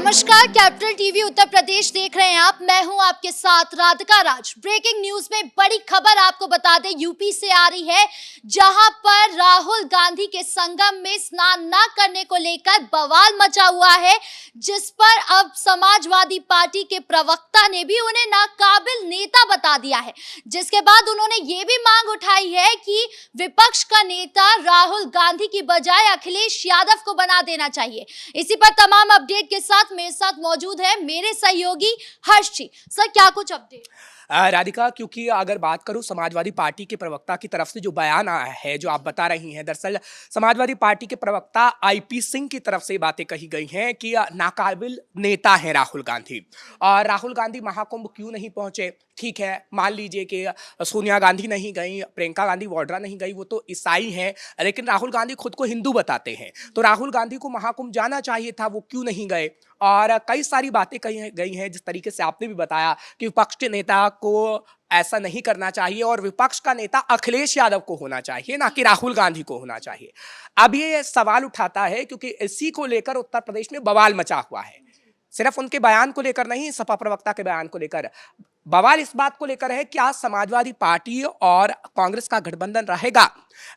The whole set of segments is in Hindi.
नमस्कार, कैपिटल टीवी उत्तर प्रदेश देख रहे हैं आप। मैं हूं आपके साथ राधिका राज। ब्रेकिंग न्यूज में बड़ी खबर आपको बता दें, यूपी से आ रही है, जहां पर राहुल गांधी के संगम में स्नान न करने को लेकर बवाल मचा हुआ है, जिस पर अब समाजवादी पार्टी के प्रवक्ता ने भी उन्हें नाकाबिल नेता बता दिया है। जिसके बाद उन्होंने ये भी मांग उठाई है कि विपक्ष का नेता राहुल गांधी की बजाय अखिलेश यादव को बना देना चाहिए। इसी पर तमाम अपडेट के साथ मेरे साथ मौजूद है मेरे सहयोगी हर्ष जी। सर, क्या कुछ अपडेट? राधिका, क्योंकि अगर बात करूं समाजवादी पार्टी के प्रवक्ता की तरफ से जो बयान आया है, जो आप बता रही हैं, दरअसल समाजवादी पार्टी के प्रवक्ता आईपी सिंह की तरफ से बातें कही गई हैं कि नाकाबिल नेता है राहुल गांधी। और राहुल गांधी महाकुंभ क्यों नहीं पहुंचे? ठीक है, मान लीजिए कि सोनिया गांधी नहीं गई, प्रियंका गांधी वाड्रा नहीं गई, वो तो ईसाई हैं, लेकिन राहुल गांधी खुद को हिंदू बताते हैं, तो राहुल गांधी को महाकुंभ जाना चाहिए था, वो क्यों नहीं गए? और कई सारी बातें कही गई हैं, जिस तरीके से आपने भी बताया कि विपक्ष के नेता को ऐसा नहीं करना चाहिए और विपक्ष का नेता अखिलेश यादव को होना चाहिए, ना कि राहुल गांधी को होना चाहिए। अब ये सवाल उठाता है क्योंकि इसी को लेकर उत्तर प्रदेश में बवाल मचा हुआ है। सिर्फ उनके बयान को लेकर नहीं, सपा प्रवक्ता के बयान को लेकर बवाल इस बात को लेकर है, क्या समाजवादी पार्टी और कांग्रेस का गठबंधन रहेगा?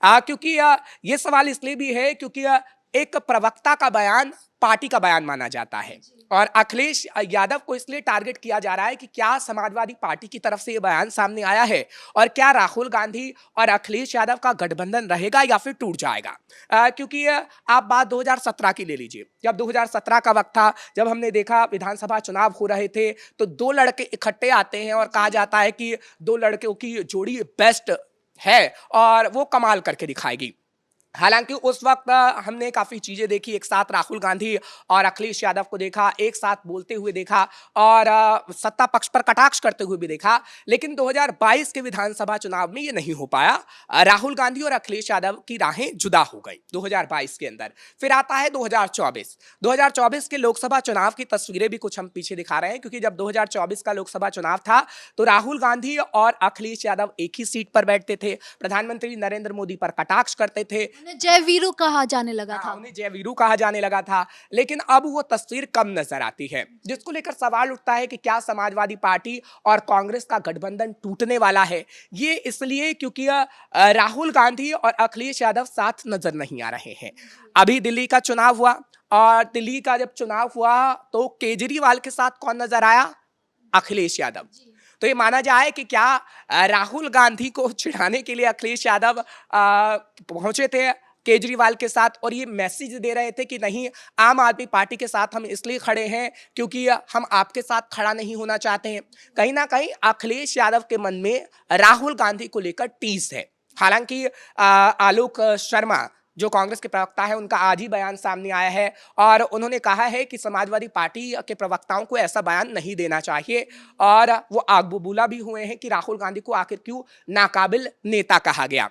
क्योंकि ये सवाल इसलिए भी है क्योंकि एक प्रवक्ता का बयान पार्टी का बयान माना जाता है और अखिलेश यादव को इसलिए टारगेट किया जा रहा है कि क्या समाजवादी पार्टी की तरफ से ये बयान सामने आया है और क्या राहुल गांधी और अखिलेश यादव का गठबंधन रहेगा या फिर टूट जाएगा? क्योंकि आप बात 2017 की ले लीजिए, जब 2017 का वक्त था, जब हमने देखा विधानसभा चुनाव हो रहे थे, तो दो लड़के इकट्ठे आते हैं और कहा जाता है कि दो लड़कों की जोड़ी बेस्ट है और वो कमाल करके दिखाएगी। हालांकि उस वक्त हमने काफ़ी चीज़ें देखी, एक साथ राहुल गांधी और अखिलेश यादव को देखा, एक साथ बोलते हुए देखा और सत्ता पक्ष पर कटाक्ष करते हुए भी देखा, लेकिन 2022 के विधानसभा चुनाव में ये नहीं हो पाया। राहुल गांधी और अखिलेश यादव की राहें जुदा हो गई 2022 के अंदर। फिर आता है 2024 के लोकसभा चुनाव की तस्वीरें भी कुछ हम पीछे दिखा रहे हैं, क्योंकि जब 2024 का लोकसभा चुनाव था तो राहुल गांधी और अखिलेश यादव एक ही सीट पर बैठते थे, प्रधानमंत्री नरेंद्र मोदी पर कटाक्ष करते थे, जय वीरू कहा जाने लगा था। उन्हें जय वीरू कहा जाने लगा था। लेकिन अब वो तस्वीर कम नजर आती है, जिसको लेकर सवाल उठता है कि क्या समाजवादी पार्टी और कांग्रेस का गठबंधन टूटने वाला है? ये इसलिए क्योंकि राहुल गांधी और अखिलेश यादव साथ नजर नहीं आ रहे हैं। अभी दिल्ली का चुनाव हुआ और दिल्ली का जब चुनाव हुआ तो केजरीवाल के साथ कौन नजर आया? अखिलेश यादव। तो ये माना जाए कि क्या राहुल गांधी को चिढ़ाने के लिए अखिलेश यादव पहुंचे थे केजरीवाल के साथ और ये मैसेज दे रहे थे कि नहीं, आम आदमी पार्टी के साथ हम इसलिए खड़े हैं क्योंकि हम आपके साथ खड़ा नहीं होना चाहते हैं। कहीं ना कहीं अखिलेश यादव के मन में राहुल गांधी को लेकर टीस है। हालांकि आलोक शर्मा जो कांग्रेस के प्रवक्ता है, उनका आज ही बयान सामने आया है और उन्होंने कहा है कि समाजवादी पार्टी के प्रवक्ताओं को ऐसा बयान नहीं देना चाहिए और वो आग बबूला भी हुए हैं कि राहुल गांधी को आखिर क्यों नाकाबिल नेता कहा गया।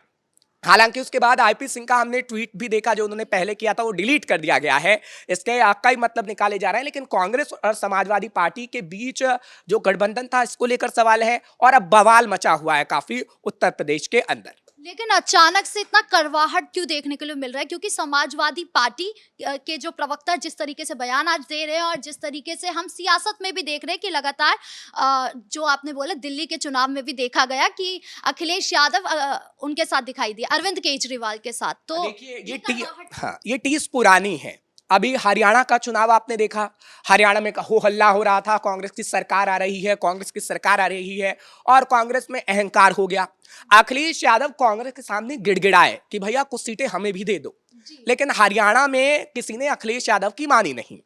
हालांकि उसके बाद आईपी सिंह का हमने ट्वीट भी देखा, जो उन्होंने पहले किया था वो डिलीट कर दिया गया है। इसके कई मतलब निकाले जा रहे हैं, लेकिन कांग्रेस और समाजवादी पार्टी के बीच जो गठबंधन था, इसको लेकर सवाल है और अब बवाल मचा हुआ है काफी उत्तर प्रदेश के अंदर। लेकिन अचानक से इतना करवाहट क्यों देखने के लिए मिल रहा है? क्योंकि समाजवादी पार्टी के जो प्रवक्ता जिस तरीके से बयान आज दे रहे हैं और जिस तरीके से हम सियासत में भी देख रहे हैं कि लगातार जो आपने बोला दिल्ली के चुनाव में भी देखा गया कि अखिलेश यादव उनके साथ दिखाई दिया, अरविंद केजरीवाल के साथ। तो देखिए ये टीस पुरानी है। अभी हरियाणा का चुनाव आपने देखा, हरियाणा में हो हल्ला हो रहा था, कांग्रेस की सरकार आ रही है, कांग्रेस की सरकार आ रही है और कांग्रेस में अहंकार हो गया। अखिलेश यादव कांग्रेस के सामने गिड़गिड़ाए कि भैया कुछ सीटें हमें भी दे दो, लेकिन हरियाणा में किसी ने अखिलेश यादव की मानी नहीं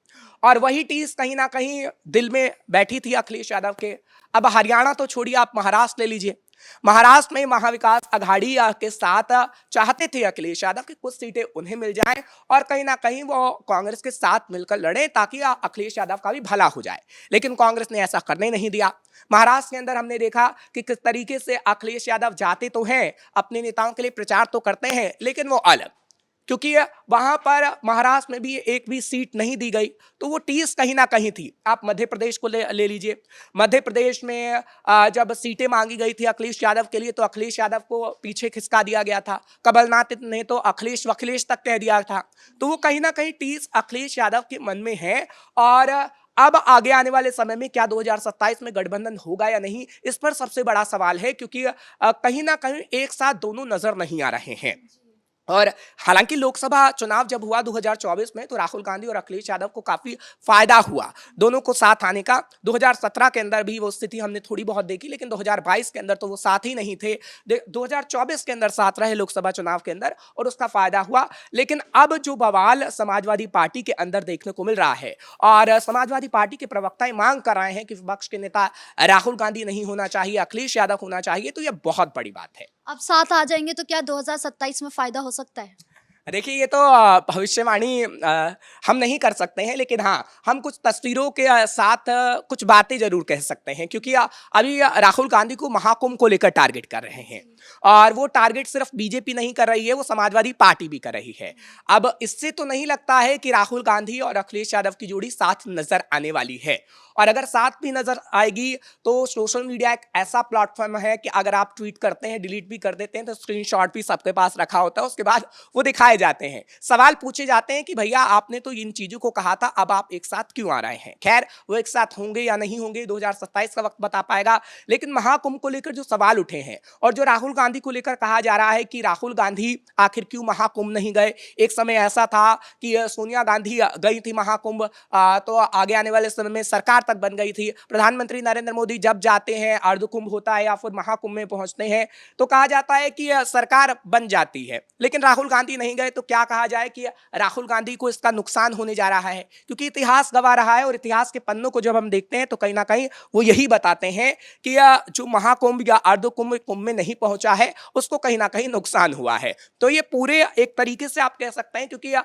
और वही टीस कहीं ना कहीं दिल में बैठी थी अखिलेश यादव के। अब हरियाणा तो छोड़िए, आप महाराष्ट्र ले लीजिए। महाराष्ट्र में महाविकास आघाड़ी के साथ चाहते थे अखिलेश यादव कि कुछ सीटें उन्हें मिल जाएं और कहीं ना कहीं वो कांग्रेस के साथ मिलकर लड़ें ताकि अखिलेश यादव का भी भला हो जाए, लेकिन कांग्रेस ने ऐसा करने नहीं दिया। महाराष्ट्र के अंदर हमने देखा कि किस तरीके से अखिलेश यादव जाते तो हैं, अपने नेताओं के लिए प्रचार तो करते हैं, लेकिन वो अलग, क्योंकि वहां पर महाराष्ट्र में भी एक भी सीट नहीं दी गई, तो वो टीस कहीं ना कहीं थी। आप मध्य प्रदेश को ले लीजिए। मध्य प्रदेश में जब सीटें मांगी गई थी अखिलेश यादव के लिए, तो अखिलेश यादव को पीछे खिसका दिया गया था। कमलनाथ ने तो अखिलेश वखिलेश तक कह दिया था। तो वो कहीं ना कहीं टीस अखिलेश यादव के मन में है और अब आगे आने वाले समय में क्या 2027 में गठबंधन होगा या नहीं, इस पर सबसे बड़ा सवाल है, क्योंकि कहीं ना कहीं एक साथ दोनों नजर नहीं आ रहे हैं। और हालांकि लोकसभा चुनाव जब हुआ 2024 में, तो राहुल गांधी और अखिलेश यादव को काफी फायदा हुआ दोनों को साथ आने का। 2017 के अंदर भी वो स्थिति हमने थोड़ी बहुत देखी, लेकिन 2022 के अंदर तो वो साथ ही नहीं थे। 2024 के अंदर साथ रहे लोकसभा चुनाव के अंदर, और उसका फायदा हुआ। लेकिन अब जो बवाल समाजवादी पार्टी के अंदर देखने को मिल रहा है, और समाजवादी पार्टी के प्रवक्ता मांग कर रहे हैं कि विपक्ष के नेता राहुल गांधी नहीं होना चाहिए, अखिलेश यादव होना चाहिए, तो यह बहुत बड़ी बात है। अब साथ आ जाएंगे तो क्या 2027 में फायदा हो सकता है? देखिए, ये तो भविष्यवाणी हम नहीं कर सकते हैं, लेकिन हाँ, हम कुछ तस्वीरों के साथ कुछ बातें जरूर कह सकते हैं, क्योंकि अभी राहुल गांधी को महाकुंभ को लेकर टारगेट कर रहे हैं, और वो टारगेट सिर्फ बीजेपी नहीं कर रही है, वो समाजवादी पार्टी भी कर रही है। अब इससे तो नहीं लगता है कि राहुल गांधी और अखिलेश यादव की जोड़ी साथ नजर आने वाली है, और अगर साथ भी नजर आएगी तो सोशल मीडिया एक ऐसा प्लेटफॉर्म है कि अगर आप ट्वीट करते हैं, डिलीट भी कर देते हैं, तो स्क्रीनशॉट भी सबके पास रखा होता है, उसके बाद वो दिखाए जाते हैं, सवाल पूछे जाते हैं कि भैया आपने तो इन चीजों को कहा था, अब आप एक साथ क्यों आ रहे हैं। खैर, वो एक साथ होंगे या नहीं होंगे 2027 का वक्त बता पाएगा, लेकिन महाकुंभ को लेकर जो सवाल उठे हैं, और जो राहुल गांधी को लेकर कहा जा रहा है कि राहुल गांधी आखिर क्यों महाकुंभ नहीं गए। एक समय ऐसा था कि सोनिया गांधी गई थी महाकुंभ, तो आगे आने वाले समय में सरकार तक बन गई थी। प्रधानमंत्री नरेंद्र मोदी जब जाते हैं, अर्धकुंभ होता है या फिर महाकुंभ में पहुंचते हैं, तो कहा जाता है कि सरकार बन जाती है, लेकिन राहुल गांधी नहीं गए, तो क्या कहा जाए कि राहुल गांधी को इसका नुकसान होने जा रहा है, क्योंकि इतिहास गवाह रहा है, और इतिहास के पन्नों को जब हम देखते हैं तो कहीं ना कहीं वो यही बताते हैं कि जो महाकुंभ या अर्धकुंभ कुंभ में नहीं पहुंचा है, उसको कहीं ना कहीं नुकसान हुआ है। तो ये पूरे एक तरीके से आप कह सकते हैं, क्योंकि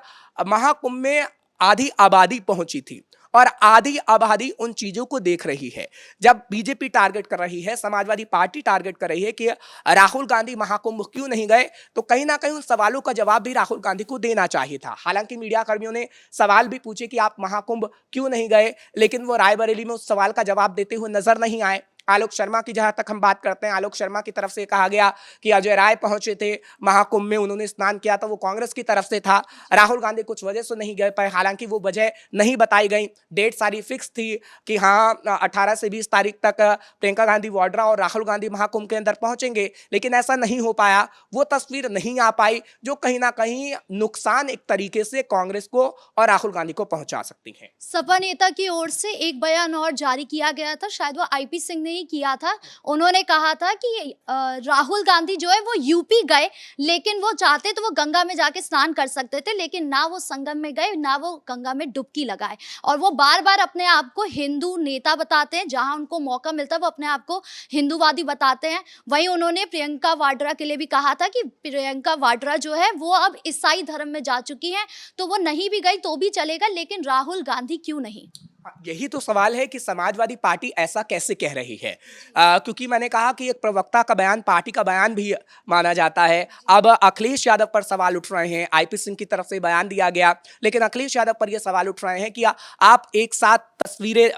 महाकुंभ में आधी आबादी पहुंची थी, और आधी आबादी उन चीजों को देख रही है। जब बीजेपी टारगेट कर रही है, समाजवादी पार्टी टारगेट कर रही है कि राहुल गांधी महाकुंभ क्यों नहीं गए, तो कहीं ना कहीं उन सवालों का जवाब भी राहुल गांधी को देना चाहिए था। हालांकि मीडिया कर्मियों ने सवाल भी पूछे कि आप महाकुंभ क्यों नहीं गए, लेकिन वो रायबरेली में उस सवाल का जवाब देते हुए नजर नहीं आए। आलोक शर्मा की जहां तक हम बात करते हैं, आलोक शर्मा की तरफ से कहा गया कि अजय राय पहुंचे थे महाकुंभ में, उन्होंने स्नान किया था, वो कांग्रेस की तरफ से था। राहुल गांधी कुछ वजह से नहीं गए पाए, हालांकि वो वजह नहीं बताई गई। डेट सारी फिक्स थी कि हाँ 18 से 20 तारीख तक प्रियंका गांधी वाड्रा और राहुल गांधी महाकुंभ के अंदर पहुंचेंगे, लेकिन ऐसा नहीं हो पाया, वो तस्वीर नहीं आ पाई, जो कहीं ना कहीं नुकसान एक तरीके से कांग्रेस को और राहुल गांधी को पहुंचा सकती है। सपा नेता की ओर से एक बयान और जारी किया गया था, शायद वो आईपी सिंह ने ही किया था। उन्होंने कहा था कि राहुल गांधी जो है वो यूपी गए, लेकिन वो चाहते तो वो गंगा में जाके स्नान कर सकते थे, लेकिन ना वो संगम में गए, ना वो गंगा में डुबकी लगाए। और वो बार बार अपने आप को हिंदू नेता बताते हैं, जहां उनको मौका मिलता है वो अपने आप को हिंदूवादी बताते हैं। वहीं उन्होंने प्रियंका वाड्रा के लिए भी कहा था कि प्रियंका वाड्रा जो है वो अब ईसाई धर्म में जा चुकी हैं, तो वो नहीं भी गई तो भी चलेगा, लेकिन राहुल गांधी क्यों नहीं। यही तो सवाल है कि समाजवादी पार्टी ऐसा कैसे कह रही है, क्योंकि मैंने कहा कि एक प्रवक्ता का बयान पार्टी का बयान भी माना जाता है। अब अखिलेश यादव पर सवाल उठ रहे हैं, आईपी सिंह की तरफ से बयान दिया गया, लेकिन अखिलेश यादव पर यह सवाल उठ रहे हैं कि आप एक साथ तस्वीरें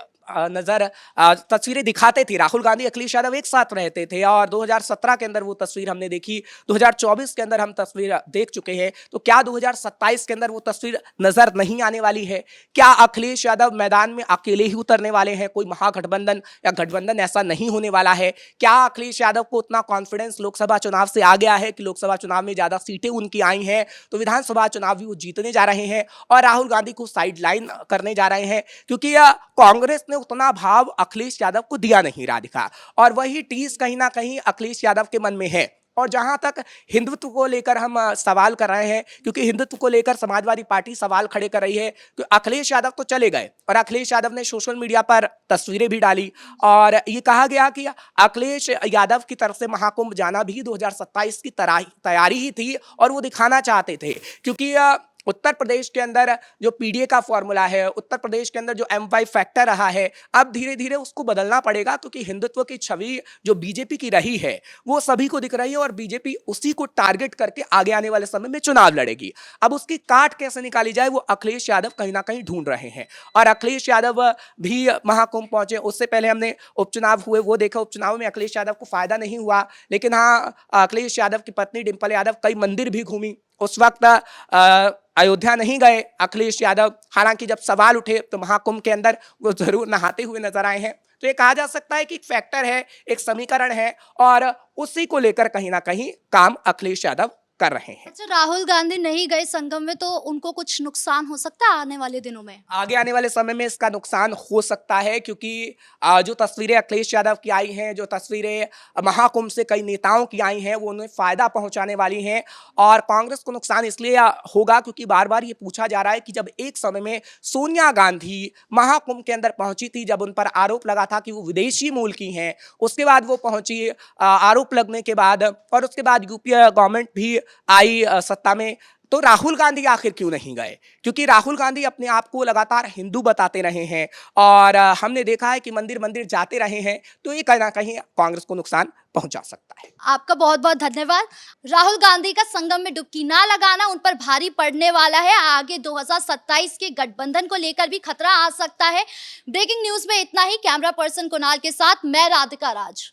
दिखाते थे, राहुल गांधी अखिलेश यादव एक साथ रहते थे, और 2017 के अंदर वो तस्वीर हमने देखी, 2024 के अंदर हम तस्वीर देख चुके हैं, तो क्या 2027 के अंदर वो तस्वीर नजर नहीं आने वाली है? क्या अखिलेश यादव मैदान में अकेले ही उतरने वाले हैं? कोई महागठबंधन या गठबंधन ऐसा नहीं होने वाला है? क्या अखिलेश यादव को उतना कॉन्फिडेंस लोकसभा चुनाव से आ गया है कि लोकसभा चुनाव में ज्यादा सीटें उनकी आई हैं, तो विधानसभा चुनाव भी वो जीतने जा रहे हैं और राहुल गांधी को साइडलाइन करने जा रहे हैं? क्योंकि कांग्रेस ने उतना भाव अखिलेश यादव को दिया नहीं राधिका, और वही टीस कहीं ना कहीं अखिलेश यादव के मन में है। और जहां तक हिंदुत्व को लेकर हम सवाल कर रहे हैं, क्योंकि हिंदुत्व को लेकर समाजवादी पार्टी सवाल खड़े कर रही है कि अखिलेश यादव तो चले गए, और अखिलेश यादव ने सोशल मीडिया पर तस्वीरें भी डाली, और ये कहा गया कि अखिलेश यादव की तरफ से महाकुंभ जाना भी 2027 की तैयारी ही थी, और वो दिखाना चाहते थे, क्योंकि उत्तर प्रदेश के अंदर जो पीडीए का फॉर्मूला है, उत्तर प्रदेश के अंदर जो M5 फैक्टर रहा है, अब धीरे धीरे उसको बदलना पड़ेगा, क्योंकि हिंदुत्व की छवि जो बीजेपी की रही है वो सभी को दिख रही है, और बीजेपी उसी को टारगेट करके आगे आने वाले समय में चुनाव लड़ेगी। अब उसकी काट कैसे निकाली जाए वो अखिलेश यादव कहीं ना कहीं ढूंढ रहे हैं, और अखिलेश यादव भी महाकुंभ पहुंचे। उससे पहले हमने उपचुनाव हुए वो देखा, उपचुनाव में अखिलेश यादव को फायदा नहीं हुआ, लेकिन हाँ अखिलेश यादव की पत्नी डिंपल यादव कई मंदिर भी घूमी। उस वक्त अयोध्या नहीं गए अखिलेश यादव। हालांकि जब सवाल उठे तो महाकुंभ के अंदर वो जरूर नहाते हुए नजर आए हैं। तो ये कहा जा सकता है कि एक फैक्टर है, एक समीकरण है और उसी को लेकर कहीं ना कहीं काम अखिलेश यादव कर रहे हैं। अच्छा, राहुल गांधी नहीं गए संगम में तो उनको कुछ नुकसान हो सकता है आने वाले दिनों में? आगे आने वाले समय में इसका नुकसान हो सकता है, क्योंकि जो तस्वीरें अखिलेश यादव की आई हैं, जो तस्वीरें महाकुंभ से कई नेताओं की आई हैं, वो उन्हें फायदा पहुंचाने वाली हैं। और कांग्रेस को नुकसान इसलिए होगा क्योंकि बार बार ये पूछा जा रहा है कि जब एक समय में सोनिया गांधी महाकुंभ के अंदर पहुंची थी, जब उन पर आरोप लगा था कि वो विदेशी मूल की हैं, उसके बाद वो पहुंची आरोप लगने के बाद, और उसके बाद यूपीए गवर्नमेंट भी आई सत्ता में, तो राहुल गांधी आखिर क्यों नहीं गए? क्योंकि राहुल गांधी अपने आप को लगातार हिंदू बताते रहे हैं और हमने देखा है कि मंदिर मंदिर जाते रहे हैं, तो ये कहीं ना कहीं कांग्रेस को नुकसान पहुंचा सकता है। आपका बहुत बहुत धन्यवाद। राहुल गांधी का संगम में डुबकी ना लगाना उन पर भारी पड़ने वाला है। आगे 2027 के गठबंधन को लेकर भी खतरा आ सकता है। ब्रेकिंग न्यूज में इतना ही। कैमरा पर्सन कुणाल के साथ मैं राधिका राज।